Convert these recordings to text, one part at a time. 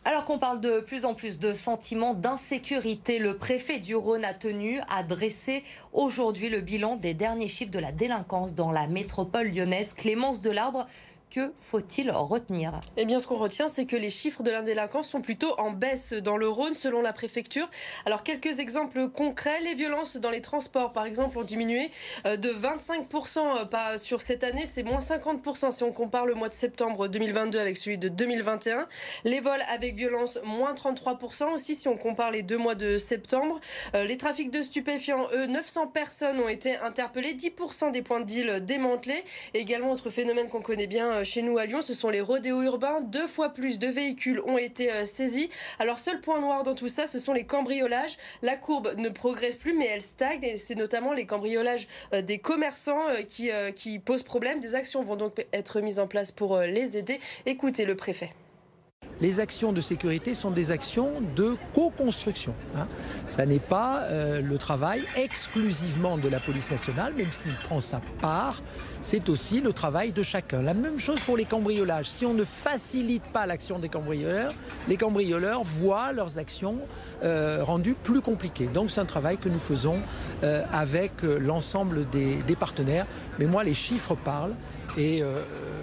Alors qu'on parle de plus en plus de sentiments d'insécurité, le préfet du Rhône a tenu à dresser aujourd'hui le bilan des derniers chiffres de la délinquance dans la métropole lyonnaise. Clémence Delarbre, que faut-il retenir? Eh bien, ce qu'on retient, c'est que les chiffres de la délinquance sont plutôt en baisse dans le Rhône, selon la préfecture. Alors, quelques exemples concrets. Les violences dans les transports, par exemple, ont diminué de 25% sur cette année. C'est moins 50% si on compare le mois de septembre 2022 avec celui de 2021. Les vols avec violence, moins 33% aussi si on compare les 2 mois de septembre. Les trafics de stupéfiants, eux, 900 personnes ont été interpellées, 10% des points de deal démantelés. Et également, autre phénomène qu'on connaît bien chez nous à Lyon, ce sont les rodéos urbains. 2 fois plus de véhicules ont été saisis. Alors, seul point noir dans tout ça, ce sont les cambriolages. La courbe ne progresse plus, mais elle stagne. Et c'est notamment les cambriolages des commerçants qui posent problème. Des actions vont donc être mises en place pour les aider. Écoutez le préfet. Les actions de sécurité sont des actions de co-construction. Ça n'est pas le travail exclusivement de la police nationale, même s'il prend sa part, c'est aussi le travail de chacun. La même chose pour les cambriolages. Si on ne facilite pas l'action des cambrioleurs, les cambrioleurs voient leurs actions rendues plus compliquées. Donc c'est un travail que nous faisons avec l'ensemble des partenaires. Mais moi, les chiffres parlent et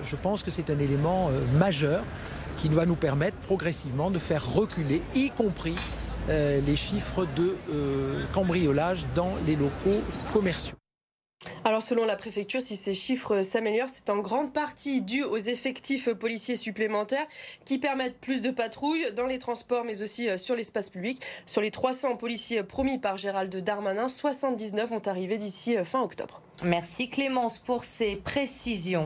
je pense que c'est un élément majeur qui va nous permettre progressivement de faire reculer, y compris les chiffres de cambriolage dans les locaux commerciaux. Alors selon la préfecture, si ces chiffres s'améliorent, c'est en grande partie dû aux effectifs policiers supplémentaires qui permettent plus de patrouilles dans les transports mais aussi sur l'espace public. Sur les 300 policiers promis par Gérald Darmanin, 79 vont arriver d'ici fin octobre. Merci Clémence pour ces précisions.